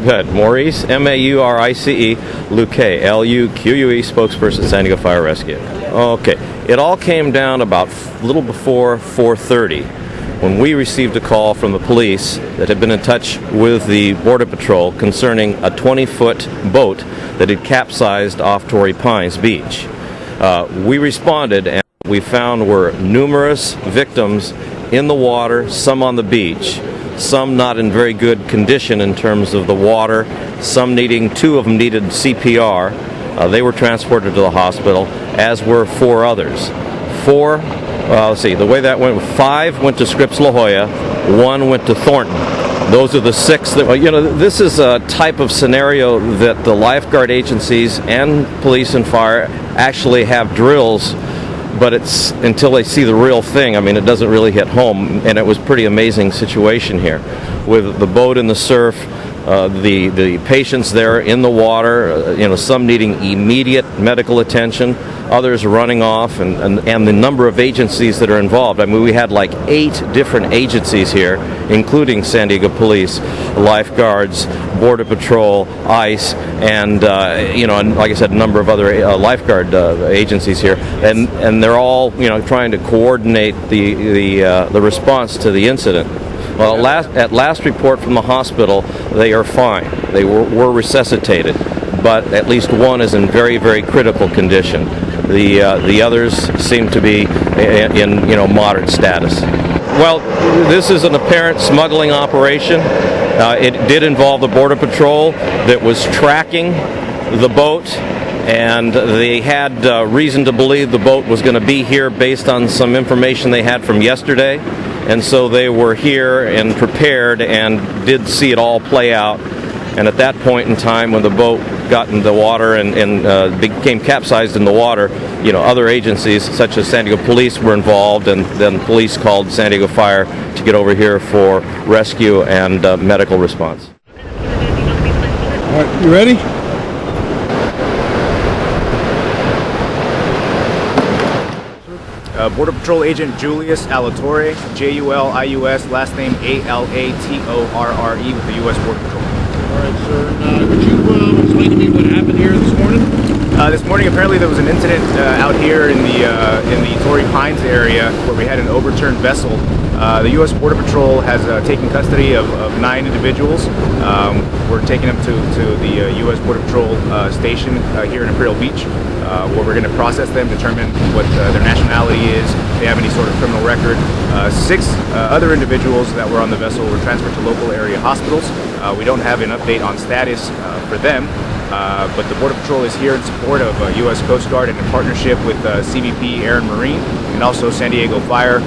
Good. Maurice, Maurice, Luque, Luque, spokesperson, San Diego Fire Rescue. Okay. It all came down about a little before 4:30 when we received a call from the police that had been in touch with the Border Patrol concerning a 20-foot boat that had capsized off Torrey Pines Beach. We responded, and what we found were numerous victims in the water, some on the beach, some not in very good condition in terms of the water, two of them needed CPR. They were transported to the hospital, as were 4 others. The way that went, 5 went to Scripps La Jolla, 1 went to Thornton. Those are the 6 that, this is a type of scenario that the lifeguard agencies and police and fire actually have drills, but it's until they see the real thing. I mean, it doesn't really hit home, and it was a pretty amazing situation here with the boat in the surf, the patients there in the water, some needing immediate medical attention, others running off, and the number of agencies that are involved. I mean, we had like 8 different agencies here, including San Diego Police, lifeguards, Border Patrol, ICE, and and like I said, a number of other lifeguard agencies here, and they're all trying to coordinate the response to the incident. Well, at last report from the hospital, they are fine. They were resuscitated, but at least 1 is in very, very critical condition. The others seem to be in moderate status. Well, this is an apparent smuggling operation. It did involve the Border Patrol that was tracking the boat, and they had reason to believe the boat was going to be here based on some information they had from yesterday. And so they were here and prepared and did see it all play out. And at that point in time, when the boat got in the water and became capsized in the water, other agencies such as San Diego Police were involved, and then police called San Diego Fire to get over here for rescue and medical response. All right, you ready? Border Patrol Agent Julius Alatorre, Julius, last name Alatorre with the U.S. Border Patrol. All right, sir. Could you explain to me what happened here this morning? This morning, apparently there was an incident out here in the Torrey Pines area where we had an overturned vessel. The U.S. Border Patrol has taken custody of 9 individuals. We're taking them to the U.S. Border Patrol station here in Imperial Beach, where we're going to process them, determine what their nationality is, if they have any sort of criminal record. 6 other individuals that were on the vessel were transferred to local area hospitals. We don't have an update on status for them, but the Border Patrol is here in support of U.S. Coast Guard and in partnership with CBP Air and Marine and also San Diego Fire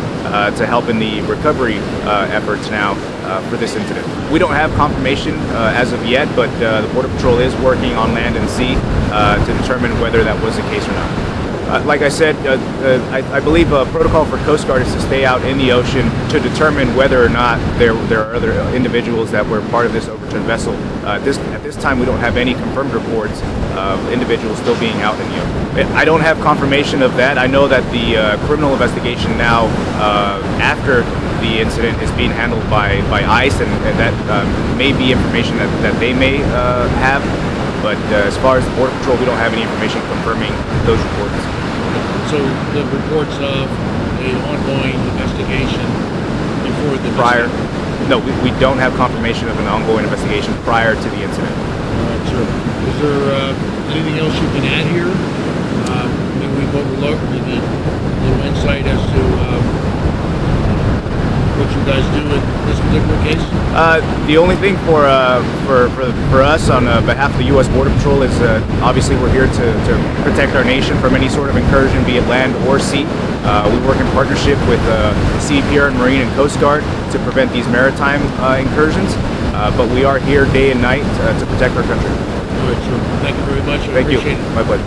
to help in the recovery efforts now for this incident. We don't have confirmation as of yet, but the Border Patrol is working on land and sea to determine whether that was the case or not. Like I said, I believe a protocol for Coast Guard is to stay out in the ocean to determine whether or not there are other individuals that were part of this overturned vessel. At this time, we don't have any confirmed reports of individuals still being out in the ocean. I don't have confirmation of that. I know that the criminal investigation now, after the incident, is being handled by ICE, and that may be information that they may have. But as far as the Border Patrol, we don't have any information confirming those reports. So the reports of an ongoing investigation before the prior? No, we don't have confirmation of an ongoing investigation prior to the incident. All right, sir. Is there anything else you can add here? Maybe maybe a little insight as to what you guys do in this particular case? The only thing for us on behalf of the U.S. Border Patrol is obviously we're here to protect our nation from any sort of incursion, be it land or sea. We work in partnership with CBP and Marine and Coast Guard to prevent these maritime incursions, but we are here day and night to protect our country. All right, sir. Thank you very much. Thank you. My pleasure.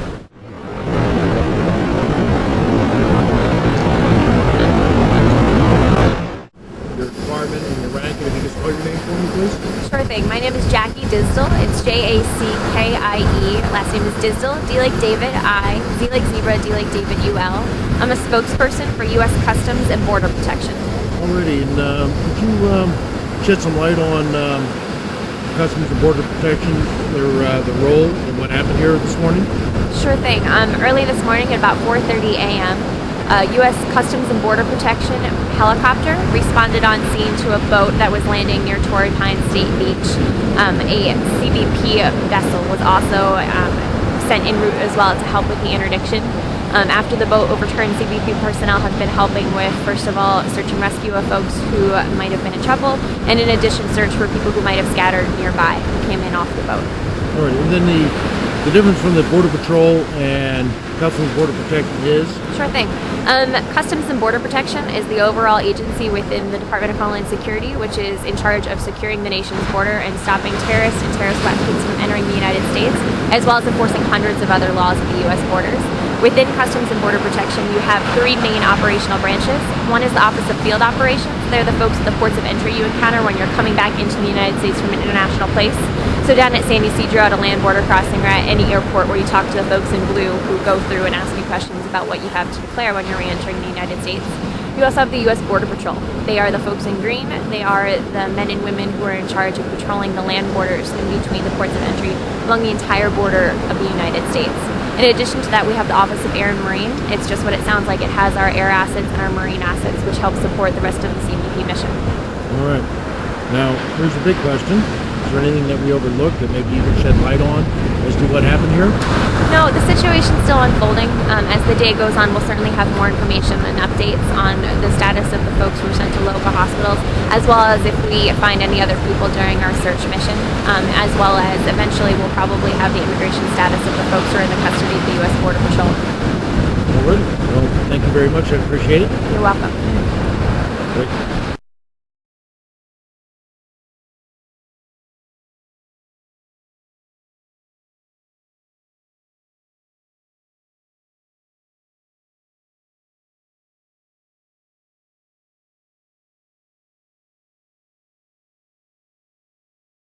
Sure thing. My name is Jackie Disdall. It's Jackie. Last name is Disdall. D like David, I. Z like Zebra, D like David, UL. I'm a spokesperson for U.S. Customs and Border Protection. Alrighty, and could you shed some light on Customs and Border Protection the role and what happened here this morning? Sure thing. Early this morning at about 4:30 a.m., U.S. Customs and Border Protection helicopter responded on scene to a boat that was landing near Torrey Pines State Beach. A CBP vessel was also sent en route as well to help with the interdiction. After the boat overturned, CBP personnel have been helping with, first of all, search and rescue of folks who might have been in trouble, and in addition, search for people who might have scattered nearby who came in off the boat. All right, and then the difference from the Border Patrol and Customs and Border Protection is? Sure thing. Customs and Border Protection is the overall agency within the Department of Homeland Security, which is in charge of securing the nation's border and stopping terrorists and terrorist weapons from entering the United States, as well as enforcing hundreds of other laws at the U.S. borders. Within Customs and Border Protection, you have three main operational branches. One is the Office of Field Operations. They're the folks at the ports of entry you encounter when you're coming back into the United States from an international place. So down at San Ysidro at a land border crossing or at any airport where you talk to the folks in blue who go through and ask you questions about what you have to declare when you're re-entering the United States. You also have the U.S. Border Patrol. They are the folks in green. They are the men and women who are in charge of patrolling the land borders in between the ports of entry along the entire border of the United States. In addition to that, we have the Office of Air and Marine. It's just what it sounds like. It has our air assets and our marine assets, which help support the rest of the CBP mission. All right. Now, here's the big question. Is there anything that we overlooked that maybe you can shed light on as to what happened here? No, the situation's still unfolding. As the day goes on, we'll certainly have more information and updates on the status of the folks who were sent to local hospitals, as well as if we find any other people during our search mission, as well as eventually we'll probably have the immigration status of the folks who are in the custody of the U.S. Border Patrol. All right. Well, thank you very much. I appreciate it. You're welcome. Great.